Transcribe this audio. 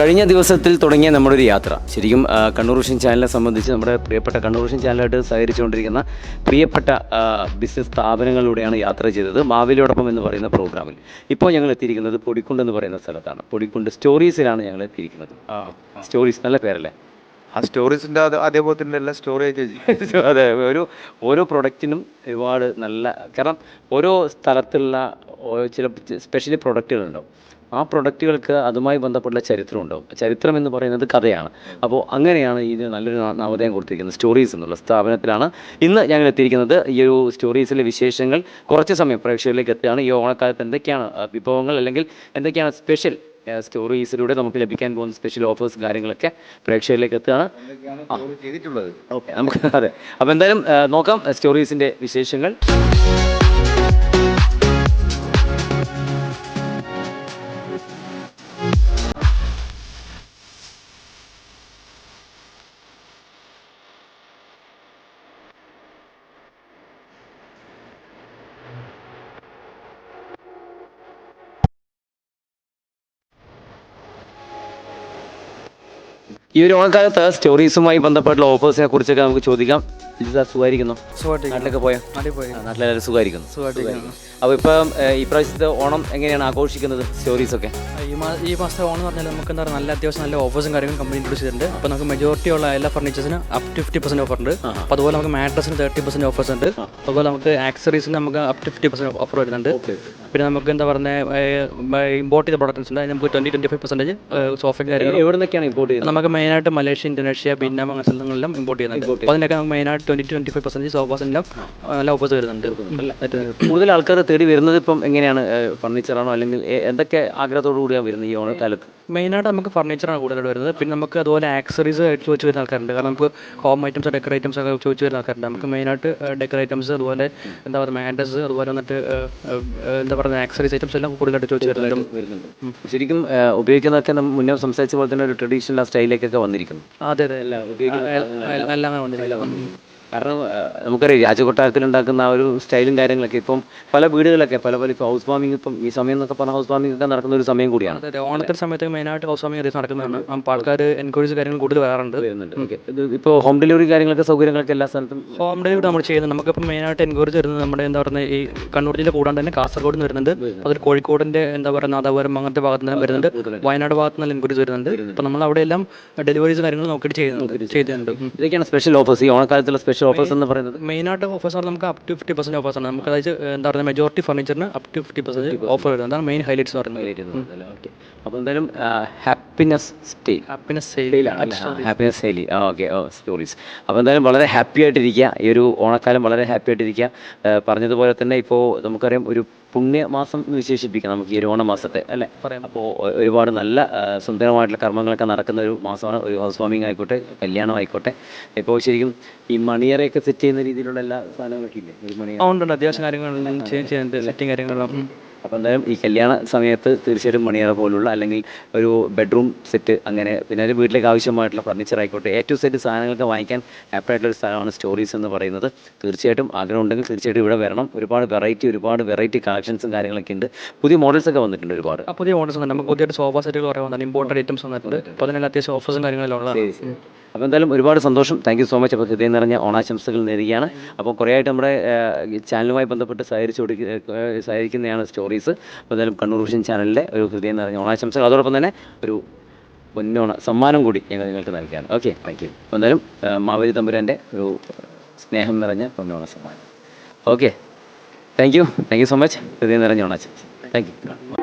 കഴിഞ്ഞ ദിവസത്തിൽ തുടങ്ങിയ നമ്മുടെ ഒരു യാത്ര ശരിക്കും കണ്ണൂർ വിഷൻ ചാനലിനെ സംബന്ധിച്ച് നമ്മുടെ പ്രിയപ്പെട്ട കണ്ണൂർ വിഷൻ ചാനലായിട്ട് സഹകരിച്ചുകൊണ്ടിരിക്കുന്ന പ്രിയപ്പെട്ട ബിസിനസ് സ്ഥാപനങ്ങളിലൂടെയാണ് യാത്ര ചെയ്തത് മാവേലിയോടൊപ്പം എന്ന് പറയുന്ന പ്രോഗ്രാമിൽ. ഇപ്പോൾ ഞങ്ങൾ എത്തിയിരിക്കുന്നത് പൊടിക്കുണ്ട് എന്ന് പറയുന്ന സ്ഥലത്താണ്. പൊടിക്കുണ്ട് സ്റ്റോറീസിലാണ് ഞങ്ങൾ എത്തിയിരിക്കുന്നത്. സ്റ്റോറീസ് നല്ല പേരല്ലേ? ആ സ്റ്റോറീസിൻ്റെ അതേപോലെ തന്നെ എല്ലാം സ്റ്റോറേജ് അതെ, ഓരോ പ്രൊഡക്റ്റിനും ഒരുപാട് നല്ല, കാരണം ഓരോ സ്ഥലത്തുള്ള ചില സ്പെഷ്യലി പ്രൊഡക്റ്റുകളുണ്ടാവും. ആ പ്രൊഡക്റ്റുകൾക്ക് അതുമായി ബന്ധപ്പെട്ട ചരിത്രം ഉണ്ടാവും. ചരിത്രം എന്ന് പറയുന്നത് കഥയാണ്. അപ്പോൾ അങ്ങനെയാണ് ഇത് നല്ലൊരു നവോദയം കൊടുത്തിരിക്കുന്നത്. സ്റ്റോറീസ് എന്നുള്ള സ്ഥാപനത്തിലാണ് ഇന്ന് ഞങ്ങൾ എത്തിയിരിക്കുന്നത്. ഈ ഒരു സ്റ്റോറീസിലെ വിശേഷങ്ങൾ കുറച്ച് സമയം പ്രേക്ഷകരിലേക്ക് എത്തുകയാണ്. ഈ ഓണക്കാലത്ത് എന്തൊക്കെയാണ് വിഭവങ്ങൾ അല്ലെങ്കിൽ എന്തൊക്കെയാണ് സ്പെഷ്യൽ സ്റ്റോറീസിലൂടെ നമുക്ക് ലഭിക്കാൻ പോകുന്ന സ്പെഷ്യൽ ഓഫേഴ്സ് കാര്യങ്ങളൊക്കെ പ്രേക്ഷകരിലേക്ക് എത്തുകയാണ് ചെയ്തിട്ടുള്ളത്. ഓക്കെ, നമുക്ക് അതെ. അപ്പോൾ എന്തായാലും നോക്കാം സ്റ്റോറീസിൻ്റെ വിശേഷങ്ങൾ. ഈ ഒരു ഓണക്കാലത്ത് സ്റ്റോറീസുമായി ബന്ധപ്പെട്ടുള്ള ഓഫേഴ്സിനെ കുറിച്ചൊക്കെ നമുക്ക് ചോദിക്കാം. സുഖമായിരിക്കുന്നു? നാട്ടിലൊക്കെ പോയോ? നാട്ടിലെല്ലാവരും സുഖമായിരിക്കുന്നു. അപ്പോൾ ഇപ്പം ഈ പ്രാവശ്യത്തെ ഓണം എങ്ങനെയാണ് ആഘോഷിക്കുന്നത് സ്റ്റോറീസൊക്കെ? ഈ മാസത്തെ ഓണം എന്ന് പറഞ്ഞാൽ നമുക്ക് എന്താ പറയുക, നല്ല അത്യാവശ്യം നല്ല ഓഫേഴ്സും കാര്യങ്ങളും കമ്പനി ഇൻട്രൊഡ്യൂസ് ചെയ്തിട്ടുണ്ട്. അപ്പോൾ നമുക്ക് മെജോറിറ്റി ഉള്ള എല്ലാ ഫർണിച്ചേഴ്സിന് അപ് ടു 50% ഓഫർ ഉണ്ട്. അപ്പോൾ അതുപോലെ നമുക്ക് മാട്രസിന് 30% ഓഫേഴ്സ് ഉണ്ട്. അതുപോലെ നമുക്ക് ആക്സറീസിന് നമുക്ക് അപ് ടു 50% ഓഫർ വരുന്നുണ്ട്. പിന്നെ നമുക്ക് എന്താ പറയുക, ഇമ്പോർട്ട് ചെയ്ത പ്രോഡക്റ്റ്സ് ഉണ്ട്, നമുക്ക് 20-25% സോഫയും കാര്യങ്ങളും. എവിടെ നിന്നൊക്കെയാണ് ഇമ്പോർട്ട് ചെയ്യുന്നത്? നമുക്ക് മെയിനായിട്ട് മലേഷ്യ, ഇന്തോനേഷ്യ, വിയറ്റ്നാം അങ്ങനെ സ്ഥലങ്ങളിലെല്ലാം ഇമ്പോർട്ട് ചെയ്യുന്നുണ്ട്. അപ്പോൾ അതിനൊക്കെ നമുക്ക് മെയിനായിട്ട് 20-25% സോഫാസിനെല്ലാം നല്ല ഓഫേഴ്സ് വരുന്നുണ്ട്. കൂടുതൽ ആൾക്കാർ തേടി വരുന്നത് ഇപ്പം എങ്ങനെയാണ്? ഫർണിച്ചറാണോ അല്ലെങ്കിൽ എന്തൊക്കെ ആഗ്രഹത്തോടു കൂടിയാണ് വരുന്നത് ഈ ഓണക്കാലത്ത്? മെയിനായിട്ട് നമുക്ക് ഫർണിച്ചറാണ് കൂടുതലായിട്ട് വരുന്നത്. പിന്നെ നമുക്ക് അതുപോലെ ആക്സറീസ് ചോദിച്ചു വരുന്ന ആൾക്കാരുണ്ട്. കാരണം നമുക്ക് ഹോം ഐറ്റംസ്, ഡെക്കർ ഐറ്റംസ് ഒക്കെ ചോദിച്ചു വരുന്ന ആൾക്കാരുണ്ട്. നമുക്ക് മെയിനായിട്ട് ഡെക്കർ ഐറ്റംസ്, അതുപോലെ എന്താ പറയുക മാഡസ്, അതുപോലെ വന്നിട്ട് എന്താ പറയുക ആക്സറീസ് ഐറ്റംസ് എല്ലാം കൂടുതലായിട്ട് ചോദിച്ചു വരുന്നുണ്ട്. ശരിക്കും ഉപയോഗിക്കുന്നതൊക്കെ മുന്നേ സംസാരിച്ച പോലെ തന്നെ ഒരു ട്രഡീഷണൽ സ്റ്റൈലിലേക്കൊക്കെ വന്നിരിക്കുന്നു. അതെ അതെ, എല്ലാം വന്നിരിക്കുന്നു. കാരണം നമുക്കറിയാം രാജകൊട്ടാരത്തിൽ ഉണ്ടാക്കുന്ന ആ ഒരു സ്റ്റൈലും കാര്യങ്ങളൊക്കെ ഇപ്പം പല വീടുകളൊക്കെ പല ഇപ്പോൾ ഹൗസ് വാമിംഗ്, ഇപ്പം ഈ സമയം എന്നൊക്കെ പറഞ്ഞാൽ ഹൗസ് വാമിംഗ് ഒക്കെ നടക്കുന്ന ഒരു സമയം കൂടിയാണ്. അതെ, ഓണത്തിന് സമയത്ത് മെയിനായിട്ട് ഹൗസ് വാമിംഗ് നടക്കുന്നതാണ്. അപ്പോൾ ആൾക്കാർ എൻക്വയറീസ് കാര്യങ്ങൾ കൂടുതൽ വരുന്നുണ്ട്. ഓക്കെ, ഇപ്പോൾ ഹോം ഡെലിവറി കാര്യങ്ങളൊക്കെ സൗകര്യങ്ങളൊക്കെ എല്ലാ സ്ഥലത്തും ഹോം ഡെലിവറി നമ്മൾ ചെയ്യുന്നത്. നമുക്കിപ്പോൾ മെയിനായിട്ട് എൻക്വയറീസ് വരുന്നത് നമ്മുടെ എന്താ പറയുക, ഈ കണ്ണൂർ ജില്ല കൂടാണ്ട് തന്നെ കാസർഗോഡ് നിന്ന് വരുന്നുണ്ട്. അതിൽ കോഴിക്കോടിൻ്റെ എന്താ പറയുക നാദാപുരം അങ്ങനത്തെ ഭാഗത്ത് നിന്ന് വരുന്നുണ്ട്. വയനാട് ഭാഗത്ത് നിന്ന് എൻക്വയറീസ് വരുന്നുണ്ട്. അപ്പോൾ നമ്മൾ അവിടെ എല്ലാം ഡെലിവറീസ് കാര്യങ്ങൾ നോക്കിയിട്ട് ചെയ്യുന്നുണ്ട്. ഇതൊക്കെയാണ് സ്പെഷ്യൽ ഓഫേഴ്സ്, ഈ ഓണക്കാലത്തുള്ള സ്പെഷ്യൽ ഓഫേഴ്സ് എന്ന് പറയുന്നത്. മെയിനായിട്ട് ഓഫേഴ്സ് ആണ് നമുക്ക് അപ് ടു 50% ഓഫേഴ്സ് ആണ്. നമുക്ക് അതായത് എന്താ പറയുക മെജോറിറ്റി ഫർണിച്ചറിന് അപ് ടു 50% ഓഫർ വരുന്നത്. അതാണ് മെയിൻ ഹൈലൈറ്റ്സ് പറയുന്നത്. ഓക്കെ, അപ്പോൾ എന്തായാലും ഹാപ്പിനെസ് സെയിലി ഓക്കെ സ്റ്റോറീസ്. അപ്പോൾ എന്തായാലും വളരെ ഹാപ്പി ആയിട്ടിരിക്കുക, ഈ ഒരു ഓണക്കാലം വളരെ ഹാപ്പി ആയിട്ടിരിക്കുക. പറഞ്ഞതുപോലെ തന്നെ ഇപ്പോൾ നമുക്കറിയാം ഒരു പുണ്യമാസം എന്ന് വിശേഷിപ്പിക്കാം നമുക്ക് ഈ ഒരു ഓണമാസത്തെ, അല്ലേ? അപ്പോൾ ഒരുപാട് നല്ല സുന്ദരമായിട്ടുള്ള കർമ്മങ്ങളൊക്കെ നടക്കുന്ന ഒരു മാസമാണ്. ഒരു ഹൗസ് വാമിംഗ് ആയിക്കോട്ടെ, കല്യാണം ആയിക്കോട്ടെ. ഇപ്പോൾ ശരിക്കും ഈ മണിയറയൊക്കെ സെറ്റ് ചെയ്യുന്ന രീതിയിലുള്ള എല്ലാ സാധനങ്ങളൊക്കെ ഇല്ലേ? ഒരു മണിയറ ഉണ്ട്, അത്യാവശ്യം കാര്യങ്ങളെല്ലാം ചെയ്യുന്നുണ്ട്, സെറ്റിംഗ് കാര്യങ്ങളെല്ലാം. അപ്പോൾ എന്തായാലും ഈ കല്യാണ സമയത്ത് തീർച്ചയായിട്ടും മണിയറ പോലുള്ള അല്ലെങ്കിൽ ഒരു ബെഡ്റൂം സെറ്റ്, അങ്ങനെ പിന്നെ ഒരു വീട്ടിലേക്ക് ആവശ്യമായിട്ടുള്ള ഫർണിച്ചർ ആയിക്കോട്ടെ, ഏറ്റവും സെറ്റ് സാധനങ്ങളൊക്കെ വാങ്ങിക്കാൻ ആപ്പായിട്ടുള്ളൊരു സ്ഥലമാണ് സ്റ്റോറീസ് എന്ന് പറയുന്നത്. തീർച്ചയായിട്ടും ആഗ്രഹം ഉണ്ടെങ്കിൽ തീർച്ചയായിട്ടും ഇവിടെ വരണം. ഒരുപാട് വെറൈറ്റി കളക്ഷൻസും കാര്യങ്ങളൊക്കെ ഉണ്ട്. പുതിയ മോഡൽസ് ഒക്കെ വന്നിട്ടുണ്ട് ഒരുപാട്. പുതിയ മോഡൽസ് ഉണ്ട്. നമുക്ക് പുതിയ സോഫ സെറ്റുകൾ കുറേ വന്നിട്ടുണ്ട്, ഇമ്പോർട്ടൻ്റ് ഐറ്റംസ് വന്നിട്ടുണ്ട്. അപ്പോൾ അതിനെല്ലാം അത്യാവശ്യം ഓഫേഴ്സും കാര്യങ്ങളെല്ലാം ഉള്ളതാണ്. അപ്പോൾ എന്തായാലും ഒരുപാട് സന്തോഷം. Thank you so much. അപ്പോൾ ഹൃദയം നിറഞ്ഞ ഓണാശംസകൾ നേരുകയാണ്. അപ്പോൾ കുറേ ആയിട്ട് നമ്മുടെ ചാനലുമായി ബന്ധപ്പെട്ട് സഹകരിക്കുന്നതാണ് സ്റ്റോറീസ്. അപ്പോൾ എന്തായാലും കണ്ണൂർ വിഷൻ ചാനലിൻ്റെ ഒരു ഹൃദയം നിറഞ്ഞ ഓണാശംസകൾ, അതോടൊപ്പം തന്നെ ഒരു പൊന്നോണ സമ്മാനം കൂടി ഞങ്ങൾ നിങ്ങൾക്ക് നൽകുകയാണ്. Okay, thank you. അപ്പോൾ എന്തായാലും മാവേലി തമ്പുരാൻ്റെ ഒരു സ്നേഹം നിറഞ്ഞ പൊന്നോണ സമ്മാനം. Okay, thank you so much. ഹൃദയം നിറഞ്ഞ ഓണാശംസ. Thank you.